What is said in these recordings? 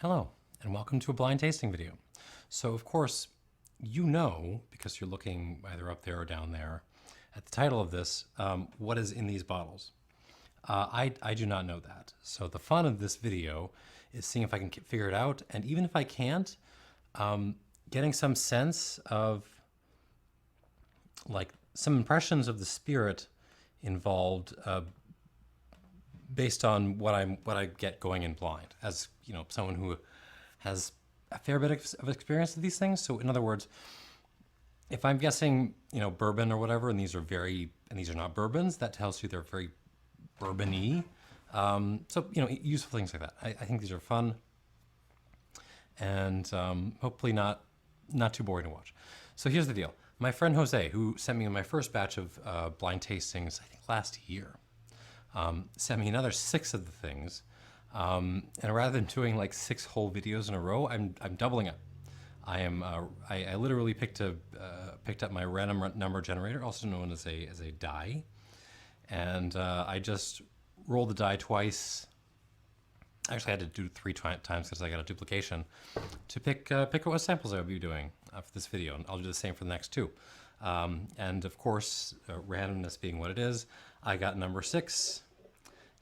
Hello, and welcome to a blind tasting video. So of course, you know, because you're looking either up there or down there, at the title of this, what is in these bottles. I do not know that. So the fun of this video is seeing if I can figure it out, and even if I can't, getting some sense of, like, some impressions of the spirit involved based on what I get going in blind, as you know, someone who has a fair bit of experience with these things. So in other words, if I'm guessing, you know, bourbon or whatever, and these are not bourbons, that tells you they're very bourbon-y. So you know, useful things like that. I think these are fun, and hopefully not too boring to watch. So here's the deal. My friend Jose, who sent me my first batch of blind tastings, I think last year, sent me another 6 of the things, and rather than doing like 6 whole videos in a row, I'm doubling up. I literally picked up my random number generator, also known as a die, and I just rolled the die twice. Actually, I had to do 3 times because I got a duplication to pick what samples I would be doing for this video, and I'll do the same for the next 2. And of course, randomness being what it is, I got number 6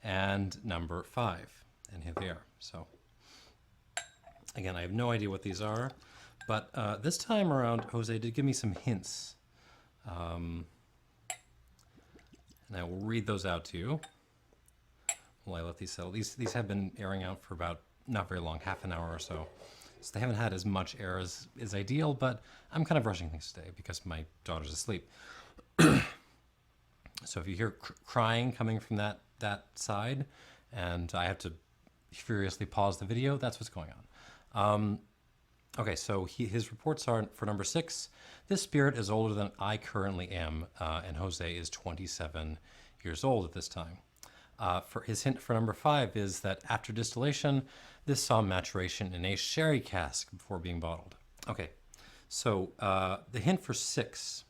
and number 5, and here they are. So again, I have no idea what these are, but this time around, Jose did give me some hints, and I will read those out to you while I let these settle. These have been airing out for about not very long, half an hour or so. So they haven't had as much air as is ideal, but I'm kind of rushing things today because my daughter's asleep. So if you hear crying coming from that side, and I have to furiously pause the video, that's what's going on. Okay, so his reports are for number 6. This spirit is older than I currently am, and Jose is 27 years old at this time. For his hint for number 5 is that after distillation, this saw maturation in a sherry cask before being bottled. Okay, so the hint for 6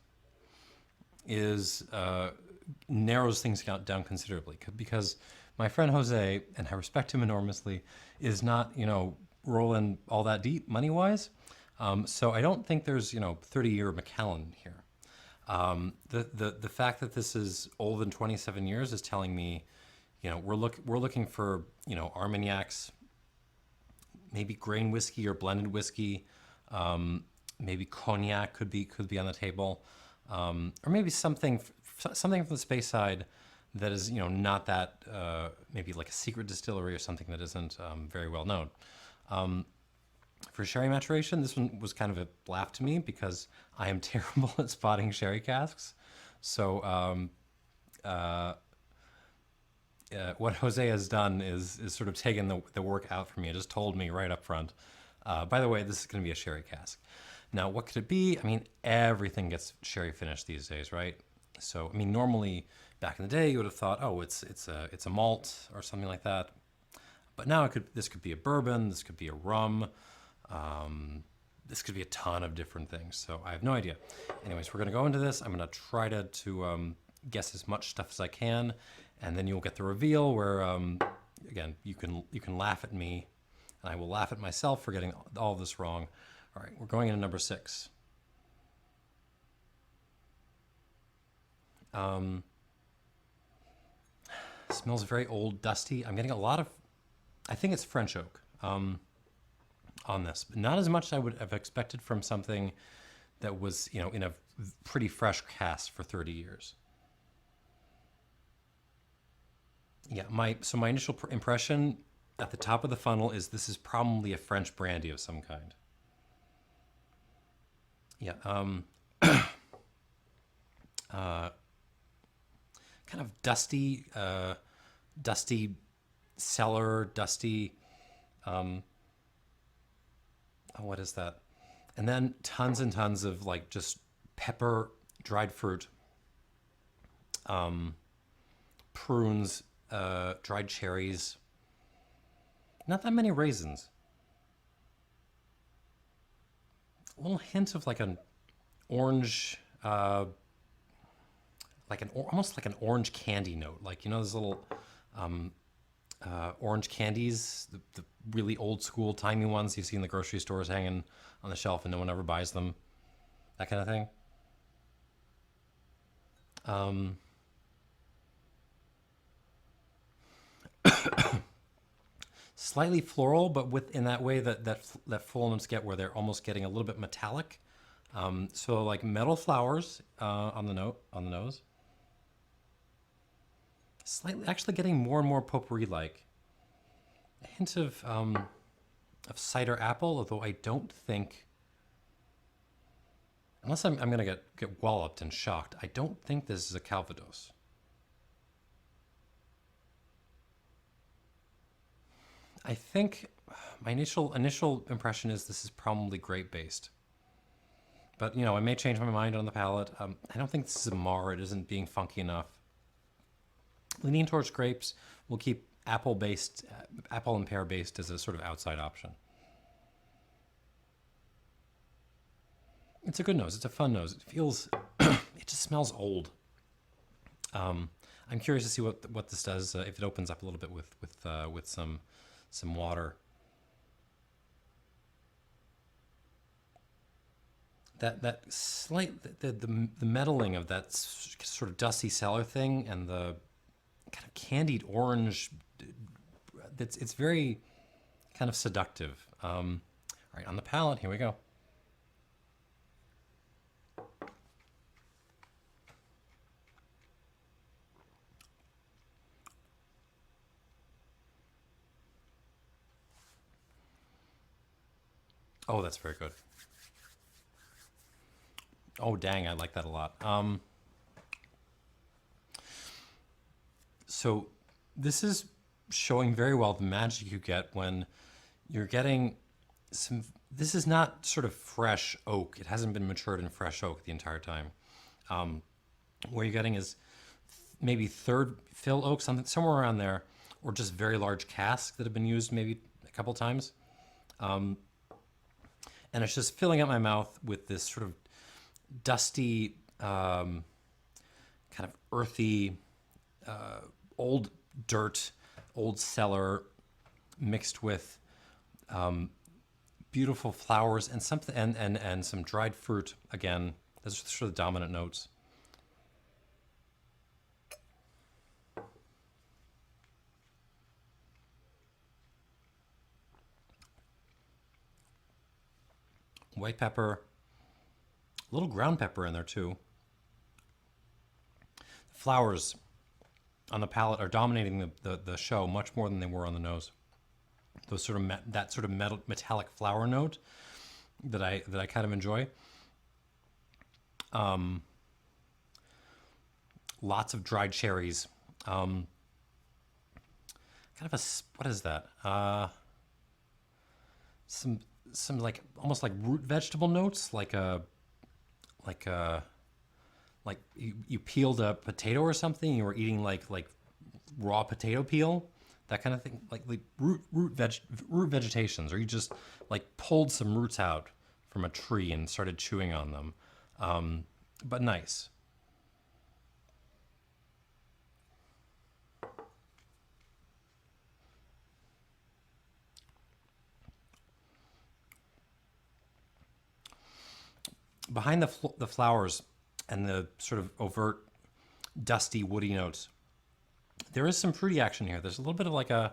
is narrows things down considerably, because my friend Jose, and I respect him enormously, is not, you know, rolling all that deep money-wise. So I don't think there's, you know, 30-year Macallan here. The fact that this is older than 27 years is telling me, you know, we're looking for, you know, Armagnacs, maybe grain whiskey or blended whiskey, maybe cognac could be on the table, or maybe something from the space side that is, you know, not that maybe like a secret distillery or something that isn't very well known. For sherry maturation, this one was kind of a laugh to me because I am terrible at spotting sherry casks. So what Jose has done is sort of taken the work out for me. It just told me right up front, by the way, this is going to be a sherry cask. Now, what could it be? I mean, everything gets sherry finished these days, right? So, I mean, normally back in the day, you would have thought, oh, it's a malt or something like that. But now this could be a bourbon, this could be a rum, this could be a ton of different things. So I have no idea. Anyways, we're going to go into this. I'm going to try to guess as much stuff as I can, and then you'll get the reveal where, again, you can laugh at me, and I will laugh at myself for getting all of this wrong. All right, we're going into number 6. Smells very old, dusty. I'm getting a lot of, I think it's French oak on this, but not as much as I would have expected from something that was, you know, in a pretty fresh cask for 30 years. Yeah, my initial impression at the top of the funnel is this is probably a French brandy of some kind. Yeah, kind of dusty, dusty cellar, dusty, what is that? And then tons and tons of like just pepper, dried fruit, prunes, dried cherries, not that many raisins. A little hint of like an orange, almost like an orange candy note. Like, you know, those little orange candies, the really old school timey ones you see in the grocery stores hanging on the shelf and no one ever buys them, that kind of thing. Slightly floral, but in that way that full notes get where they're almost getting a little bit metallic. So like metal flowers on the nose. Slightly, actually getting more and more potpourri like. A hint of cider apple, although I don't think, unless I'm gonna get walloped and shocked, I don't think this is a Calvados. I think my initial impression is this is probably grape based. But I may change my mind on the palate. I don't think this is a Mar. It isn't being funky enough. Leaning towards grapes. We'll keep apple and pear based as a sort of outside option. It's a good nose. It's a fun nose. It feels, it just smells old. I'm curious to see what this does if it opens up a little bit with some water. That slight the metalling of that sort of dusty cellar thing and the kind of candied orange. It's very kind of seductive. All right, on the palate, here we go. Oh, that's very good. Oh, dang, I like that a lot. So this is showing very well the magic you get when you're getting some, this is not sort of fresh oak. It hasn't been matured in fresh oak the entire time. What you're getting is maybe third fill oak, somewhere around there, or just very large casks that have been used maybe a couple times. And it's just filling up my mouth with this sort of dusty, kind of earthy, old dirt, old cellar, mixed with beautiful flowers and something, and some dried fruit. Again, those are sort of the dominant notes. White pepper, a little ground pepper in there too. The flowers on the palate are dominating the show much more than they were on the nose. Those sort of that sort of metallic flower note that I kind of enjoy. Lots of dried cherries. Kind of what is that? Some like almost like root vegetable notes, like you peeled a potato or something. You were eating like raw potato peel, that kind of thing, like root vegetations, or you just like pulled some roots out from a tree and started chewing on them, but nice. Behind the flowers and the sort of overt, dusty, woody notes, there is some fruity action here. There's a little bit of like a,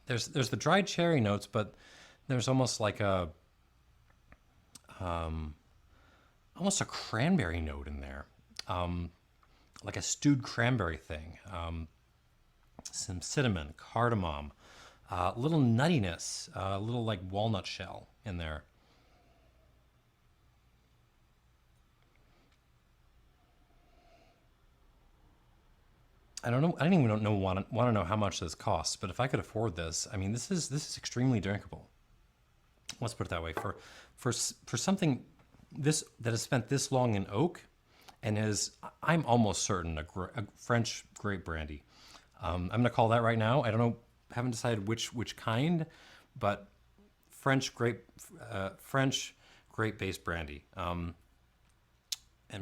there's the dried cherry notes, but there's almost like a, almost a cranberry note in there, like a stewed cranberry thing. Some cinnamon, cardamom, a little nuttiness, a little like walnut shell in there. I don't know. I don't even want to know how much this costs. But if I could afford this, I mean, this is extremely drinkable. Let's put it that way. For something this that has spent this long in oak, and is, I'm almost certain, a French grape brandy. I'm gonna call that right now. I don't know. Haven't decided which kind, but French grape based brandy, and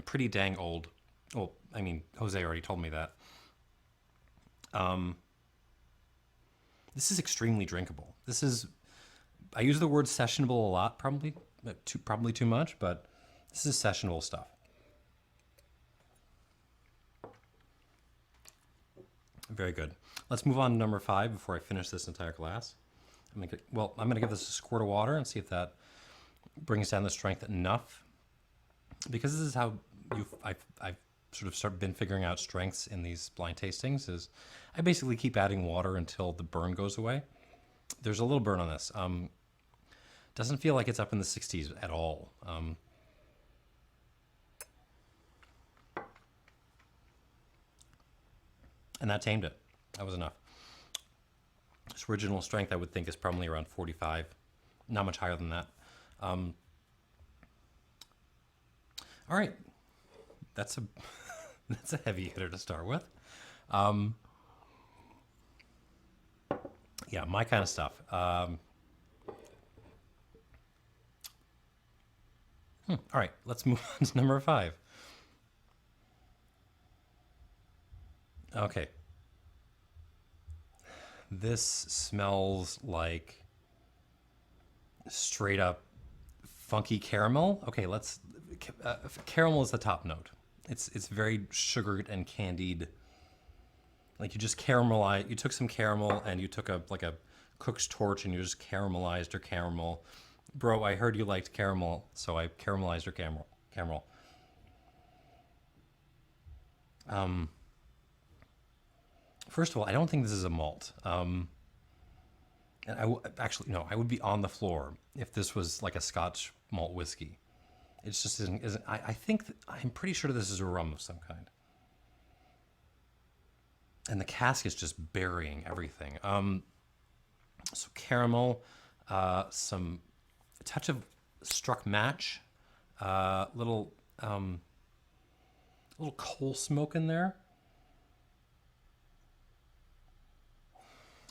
pretty dang old. Well, I mean, Jose already told me that. This is extremely drinkable. I use the word sessionable a lot, probably too much, but this is sessionable stuff. Very good. Let's move on to number 5 before I finish this entire glass. I'm gonna give this a squirt of water and see if that brings down the strength enough. Because this is how I've sort of been figuring out strengths in these blind tastings. Is I basically keep adding water until the burn goes away. There's a little burn on this. Doesn't feel like it's up in the 60s at all. And that tamed it. That was enough. Its original strength, I would think, is probably around 45. Not much higher than that. All right. That's a that's a heavy hitter to start with. Yeah, my kind of stuff. All right, let's move on to number 5. Okay. This smells like straight up funky caramel. Okay, caramel is the top note. It's very sugared and candied. Like you just caramelize. You took some caramel and you took a cook's torch and you just caramelized your caramel. Bro, I heard you liked caramel, so I caramelized your caramel. First of all, I don't think this is a malt. And actually, no, I would be on the floor if this was like a Scotch malt whiskey. It just isn't. I'm pretty sure this is a rum of some kind. And the cask is just burying everything. So caramel, a touch of struck match, little coal smoke in there.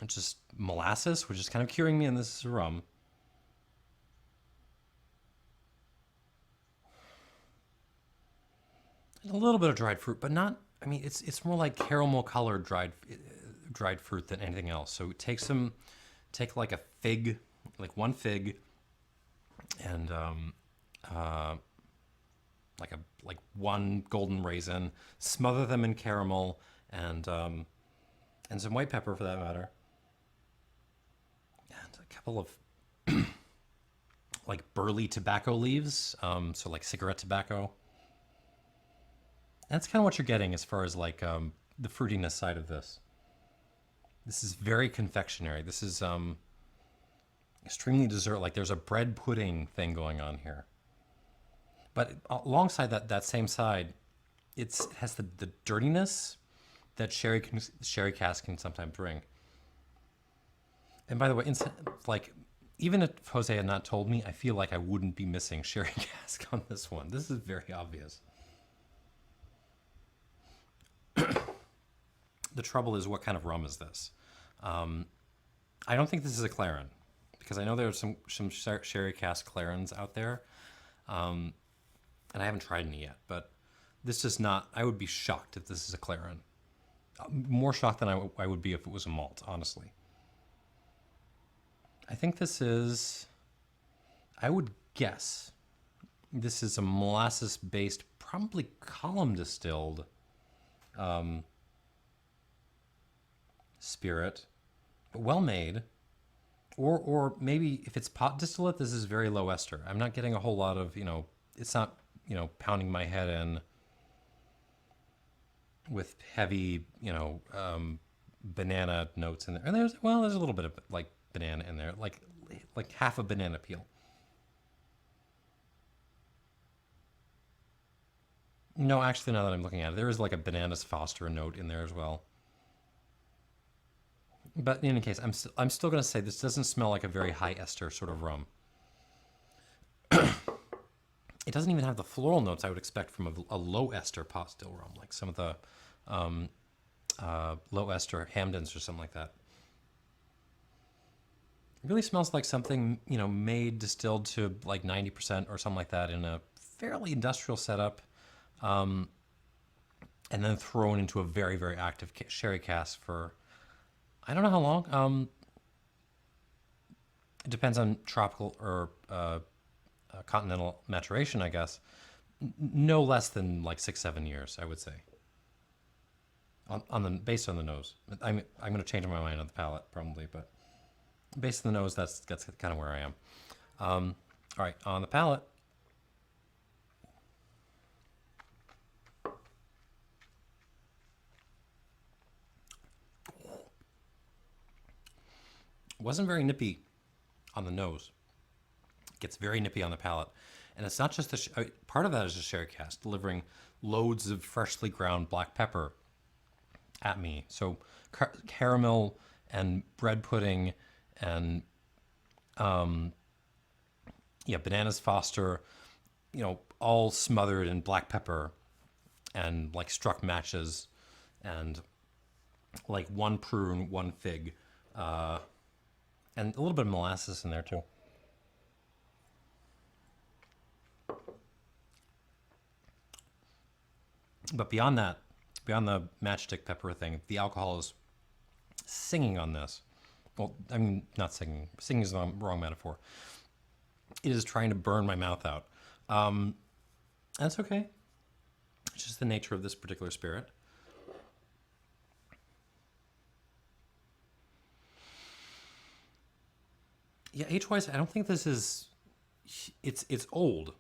And just molasses, which is kind of curing me, and this is a rum. And a little bit of dried fruit, but not. I mean, it's more like caramel colored dried fruit than anything else. So take like a fig, like one fig, and like one golden raisin. Smother them in caramel and some white pepper for that matter. And a couple of like burley tobacco leaves, so like cigarette tobacco. That's kind of what you're getting as far as like the fruitiness side of this. This is very confectionery. This is extremely dessert. Like there's a bread pudding thing going on here. But alongside that same side, it has the dirtiness that sherry cask can sometimes bring. And by the way, like even if Jose had not told me, I feel like I wouldn't be missing sherry cask on this one. This is very obvious. The trouble is, what kind of rum is this? I don't think this is a Claren, because I know there are some sherry cask Clarens out there, and I haven't tried any yet. But this is not. I would be shocked if this is a Claren. More shocked than I would be if it was a malt, honestly. I think this is. I would guess this is a molasses-based, probably column distilled. Spirit, but well made, or maybe if it's pot distillate, this is very low ester. I'm not getting a whole lot of, it's not, pounding my head in with heavy, banana notes in there. And there's a little bit of like banana in there, like half a banana peel. No, actually, now that I'm looking at it, there is like a bananas Foster note in there as well. But in any case, I'm still going to say this doesn't smell like a very high ester sort of rum. It doesn't even have the floral notes I would expect from a low ester pot still rum, like some of the low ester Hamdens or something like that. It really smells like something, made, distilled to like 90% or something like that in a fairly industrial setup. and then thrown into a very, very active sherry cask for, I don't know how long. It depends on tropical or continental maturation, I guess. No less than like 6-7 years, I would say. On the based on the nose, I'm going to change my mind on the palate probably, but based on the nose, that's kind of where I am. All right, on the palate. Wasn't very nippy on the nose. Gets very nippy on the palate, and it's not just the part of that is the sherry cask delivering loads of freshly ground black pepper at me. So caramel and bread pudding and yeah, bananas Foster, all smothered in black pepper and like struck matches and like one prune, one fig, and a little bit of molasses in there too. But beyond that, beyond the matchstick pepper thing, the alcohol is singing on this. Well, I mean, not singing. Singing is the wrong metaphor. It is trying to burn my mouth out. That's okay. It's just the nature of this particular spirit. Yeah, age-wise, I don't think this is. It's old.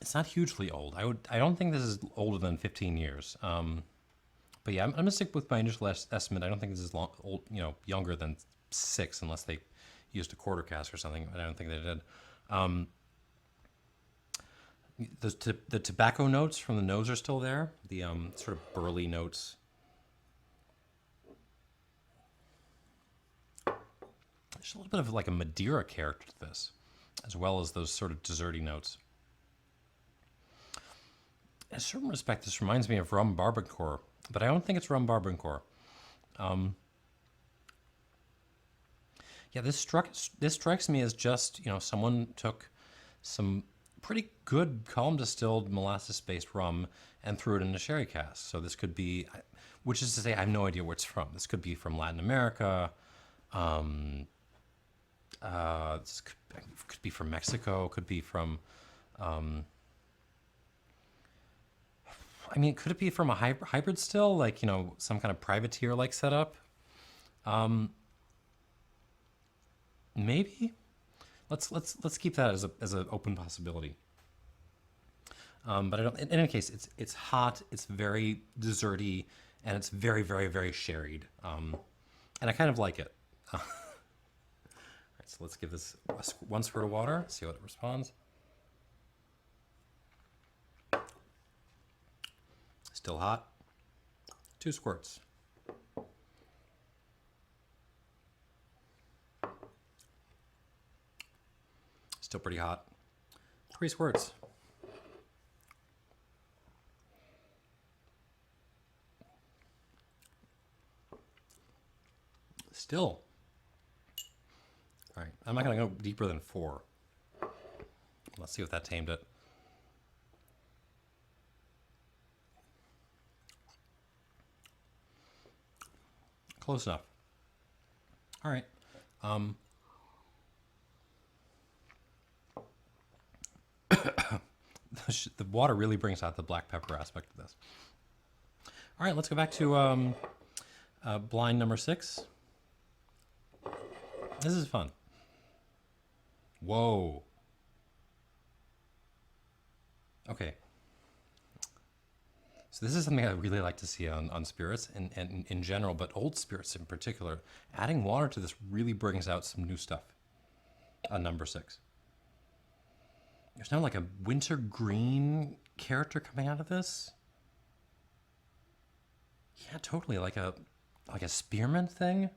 It's not hugely old. I don't think this is older than 15 years. But yeah, I'm gonna stick with my initial estimate. I don't think this is younger than 6, unless they used a quarter cask or something. But I don't think they did. The tobacco notes from the nose are still there. The sort of burly notes. There's a little bit of like a Madeira character to this, as well as those sort of desserty notes. In a certain respect, this reminds me of rum barbancourt, but I don't think it's rum barbancourt. Yeah, this strikes me as just someone took some pretty good column distilled molasses-based rum and threw it in a sherry cask. So this could be, which is to say, I have no idea where it's from. This could be from Latin America. This could be from Mexico. Could be from. I mean, could it be from a hybrid still, like some kind of privateer-like setup? Maybe. Let's keep that as an open possibility. But I don't. In any case, it's hot. It's very desserty, and it's very, very, very sherried. And I kind of like it. All right, so let's give this one squirt of water. See how it responds. Still hot. 2 squirts. Still pretty hot. 3 squirts. Still. All right, I'm not going to go deeper than 4. Let's see if that tamed it. Close enough. All right. The water really brings out the black pepper aspect of this. All right, let's go back to blind number 6. This is fun. Whoa. Okay. So this is something I really like to see on spirits and in general, but old spirits in particular. Adding water to this really brings out some new stuff on number 6. There's now like a winter green character coming out of this. Yeah, totally, like a spearmint thing.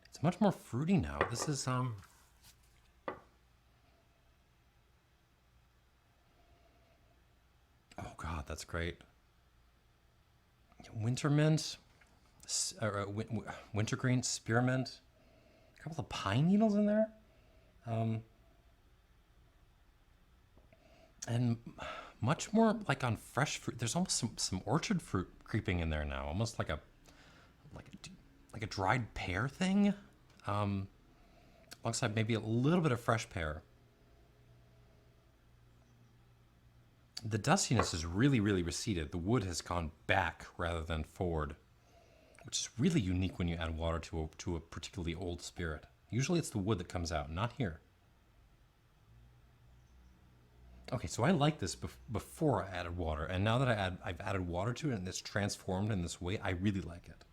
It's much more fruity now. This is oh god, that's great. Winter mint, wintergreen, spearmint, a couple of pine needles in there, and much more like on fresh fruit. There's almost some orchard fruit creeping in there now, almost like a like a dried pear thing, alongside maybe a little bit of fresh pear. The dustiness is really, really receded. The wood has gone back rather than forward, which is really unique when you add water to a particularly old spirit. Usually it's the wood that comes out, not here. Okay, so I like this before I added water, and now that I've added water to it and it's transformed in this way, I really like it.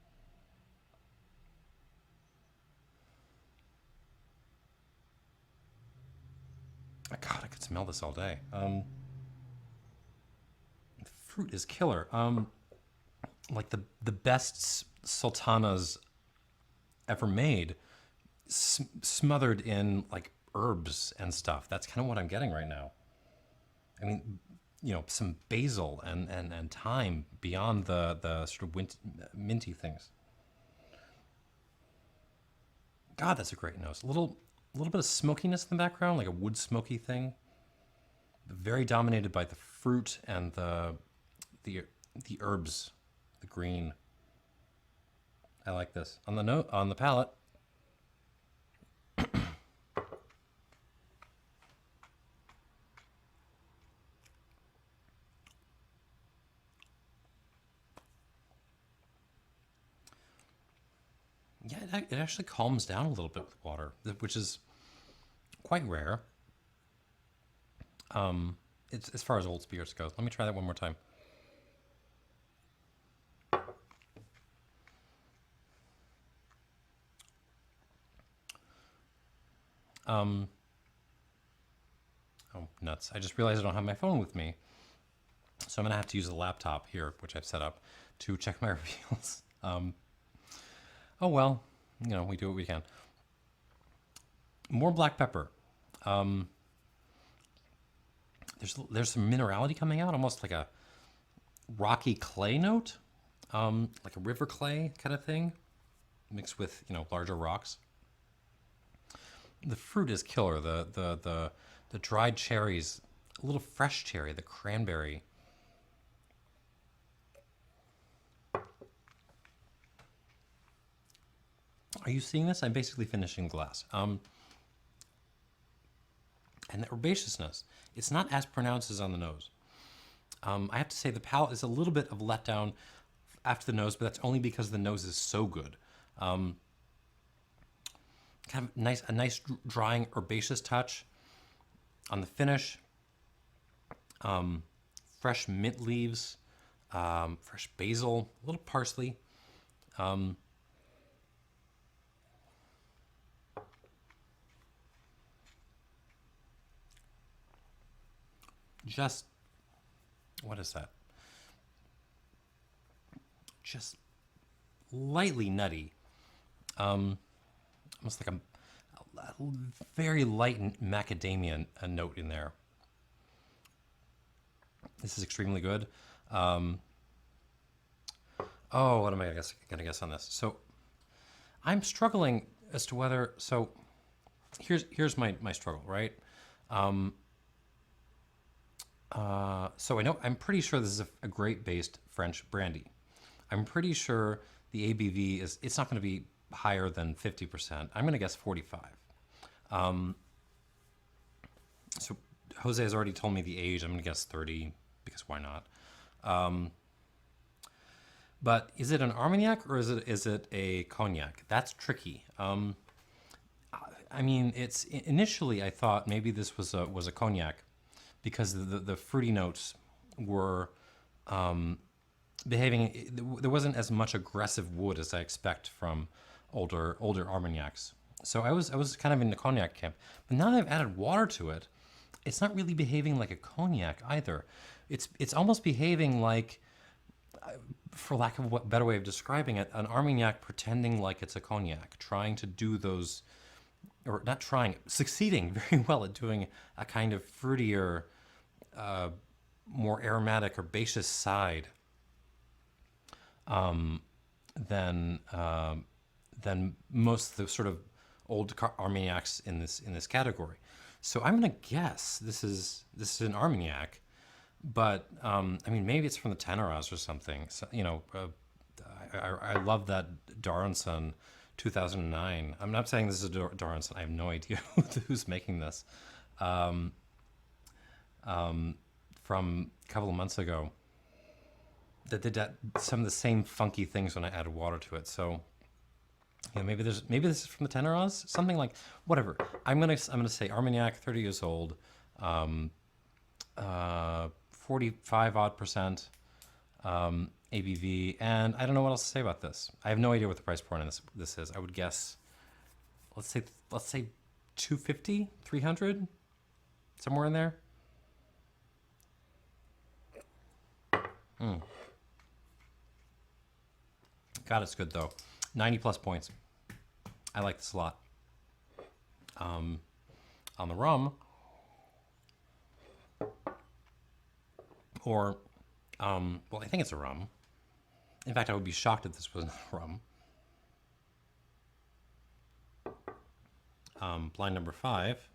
God, I could smell this all day. The fruit is killer. Like the best sultanas ever made, smothered in like herbs and stuff. That's kind of what I'm getting right now. I mean, some basil and thyme beyond the sort of minty things. God, that's a great nose. A little bit of smokiness in the background, like a wood smoky thing. Very dominated by the fruit and the herbs, the green. I like this. On the palate. Yeah, it actually calms down a little bit with water, which is quite rare. It's as far as old spirits goes. Let me try that one more time. Oh, nuts. I just realized I don't have my phone with me. So I'm going to have to use the laptop here, which I've set up, to check my reveals. Oh, well, we do what we can. More black pepper. There's some minerality coming out, almost like a rocky clay note, like a river clay kind of thing, mixed with larger rocks. The fruit is killer. The dried cherries, a little fresh cherry, the cranberry. Are you seeing this? I'm basically finishing glass. And the herbaceousness, it's not as pronounced as on the nose. I have to say the palate is a little bit of letdown after the nose, but that's only because the nose is so good. Kind of a nice drying herbaceous touch on the finish. Fresh mint leaves, fresh basil, a little parsley. Just, what is that? Just lightly nutty. Almost like a very light macadamia note in there. This is extremely good. Oh, what am I going to guess on this? So I'm struggling as to whether, so here's my struggle, right? So I'm pretty sure this is a grape-based French brandy. I'm pretty sure the ABV it's not going to be higher than 50%. I'm going to guess 45. So Jose has already told me the age. I'm going to guess 30 because why not? But is it an Armagnac or is it a cognac? That's tricky. I mean, initially I thought maybe this was a cognac, because the fruity notes were behaving. There wasn't as much aggressive wood as I expect from older Armagnacs. So I was kind of in the cognac camp. But now that I've added water to it, it's not really behaving like a cognac either. It's almost behaving like, for lack of a better way of describing it, an Armagnac pretending like it's a cognac, trying to do those, or not trying, succeeding very well at doing a kind of fruitier, more aromatic, herbaceous side than most of the sort of old Armagnacs in this category. So I'm gonna guess this is an Armagnac, But I mean, maybe it's from the Ténarèze or something. So, I love that Darrenson 2009. I'm not saying this is a Darrenson. I have no idea who's making this. From a couple of months ago, that did some of the same funky things when I added water to it. So, maybe this is from the Ténarèze, something like whatever. I'm gonna say Armagnac, 30 years old, 45 odd percent ABV, and I don't know what else to say about this. I have no idea what the price point on this is. I would guess, let's say 250, 300, somewhere in there. God, it's good though. 90 plus points. I like this a lot. On the rum, or well, I think it's a rum. In fact, I would be shocked if this wasn't a rum. Blind number 5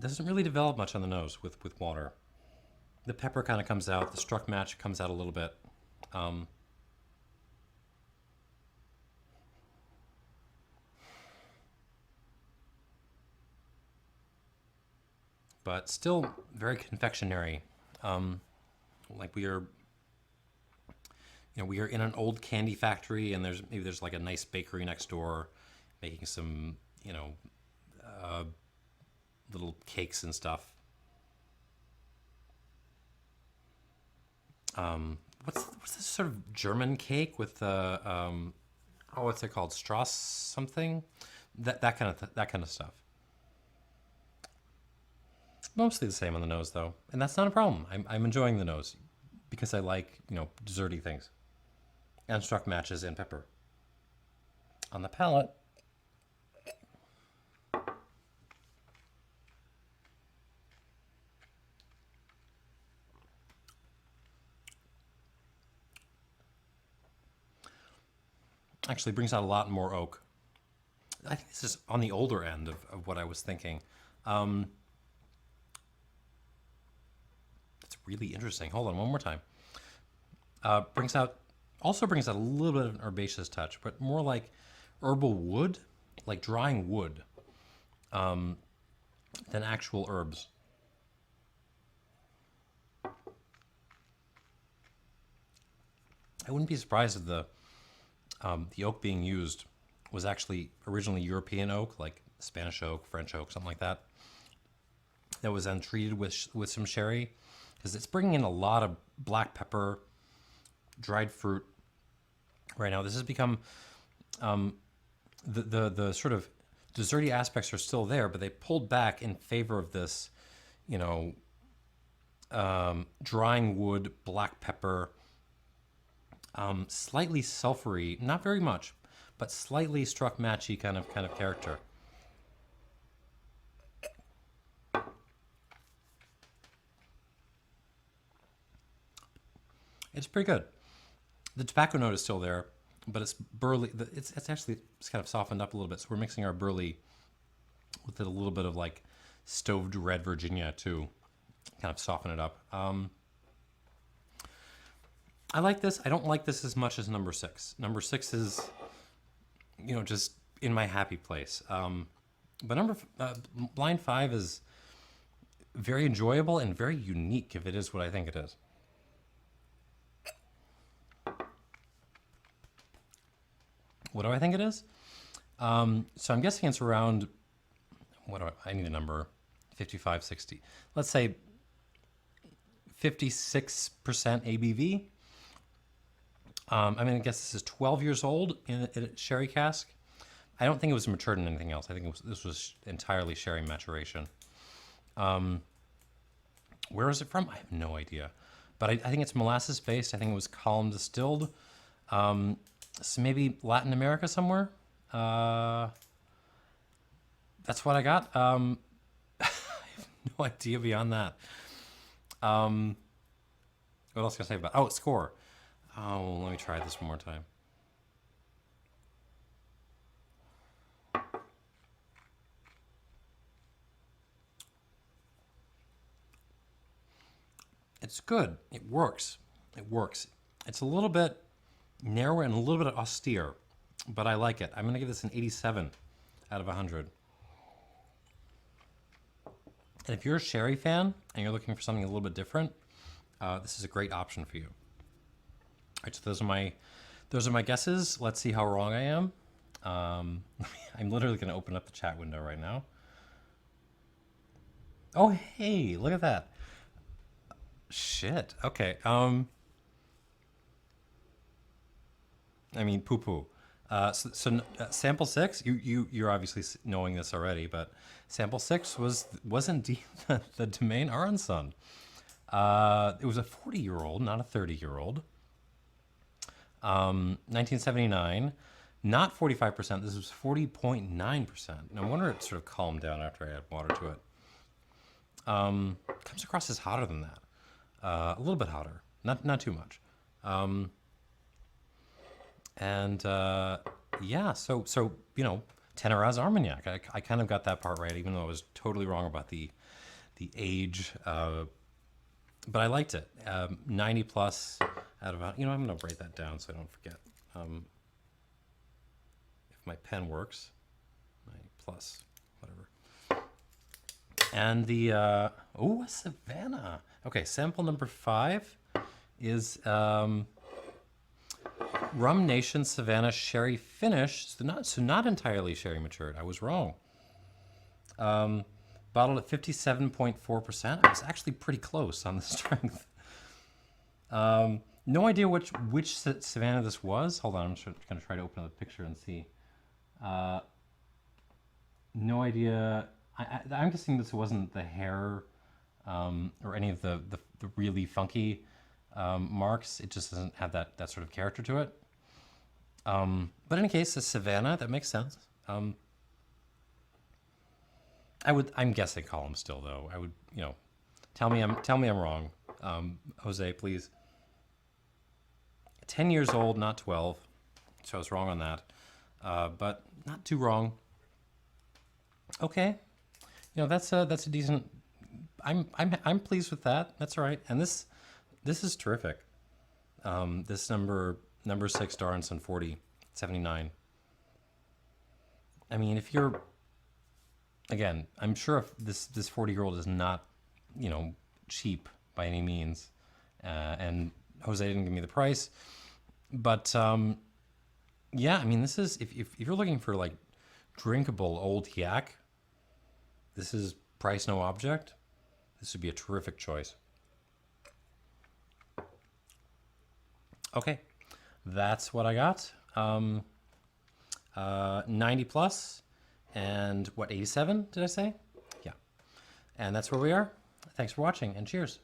doesn't really develop much on the nose with water. The pepper kind of comes out. The struck match comes out a little bit. But still very confectionery. Like we are in an old candy factory, and there's like a nice bakery next door making some, little cakes and stuff. What's this sort of German cake with the what's it called? Strauss something? That kind of stuff. Mostly the same on the nose though, and that's not a problem. I'm enjoying the nose because I like, desserty things, and struck matches and pepper. On the palate, actually brings out a lot more oak. I think this is on the older end of what I was thinking. It's really interesting. Hold on, one more time. Brings out a little bit of an herbaceous touch, but more like herbal wood, like drying wood, than actual herbs. I wouldn't be surprised if the oak being used was actually originally European oak, like Spanish oak, French oak, something like that. That was then treated with some sherry, because it's bringing in a lot of black pepper, dried fruit. Right now, this has become the sort of desserty aspects are still there, but they pulled back in favor of this, drying wood, black pepper, slightly sulfury, not very much, but slightly struck matchy kind of character. It's pretty good. The tobacco note is still there, but it's burley. It's kind of softened up a little bit. So we're mixing our burley with a little bit of like stoved red Virginia to kind of soften it up. I like this. I don't like this as much as number 6. Number 6 is, just in my happy place. But blind 5 is very enjoyable and very unique if it is what I think it is. What do I think it is? So I'm guessing it's around, I need a number, 55, 60. Let's say 56% ABV. I guess this is 12 years old in a sherry cask. I don't think it was matured in anything else. I think this was entirely sherry maturation. Where is it from? I have no idea. But I think it's molasses based. I think it was column distilled. So maybe Latin America somewhere. That's what I got. I have no idea beyond that. What else can I say about? Oh, score. Oh, let me try this one more time. It's good. It works. It works. It's a little bit narrow and a little bit austere, but I like it. I'm going to give this an 87 out of 100. And if you're a sherry fan and you're looking for something a little bit different, this is a great option for you. All right, so those are my guesses. Let's see how wrong I am. I'm literally going to open up the chat window right now. Oh, hey, look at that. Shit. Okay. I mean, poo-poo. So sample 6, you're obviously knowing this already, but sample 6 was indeed the Domaine Aronson. It was a 40-year-old, not a 30-year-old. 1979, not 45%. This was 40.9%. No wonder it sort of calmed down after I add water to it. Comes across as hotter than that. A little bit hotter, not too much. Yeah, so you know, Ténarèze Armagnac. I kind of got that part right, even though I was totally wrong about the age. But I liked it. 90 plus out of, you know, I'm going to write that down so I don't forget. If my pen works, 90 plus, whatever. And the, a Savanna. Okay, sample number 5 is Rum Nation Savanna Sherry Finish. So not entirely sherry matured. I was wrong. Bottled at 57.4%. I was actually pretty close on the strength. No idea which Savanna this was. Hold on, I'm just going to try to open up the picture and see. No idea. I'm guessing this wasn't the hair or any of the really funky marks. It just doesn't have that sort of character to it. But in any case, a Savanna, that makes sense. I'm guessing column still though. I would, you know, tell me I'm wrong. Jose, please. 10 years old, not 12. So I was wrong on that. But not too wrong. Okay. You know, that's a decent, I'm pleased with that. That's all right. And this is terrific. This number 6 Aronson 4079. I mean, if you're, again, I'm sure if this 40-year-old is not, you know, cheap by any means, and Jose didn't give me the price, but yeah, I mean, this is, if you're looking for like drinkable old yak, this is price no object. This would be a terrific choice. Okay, that's what I got. 90 plus, and what, 87 did I say? Yeah, and that's where we are. Thanks for watching, and cheers.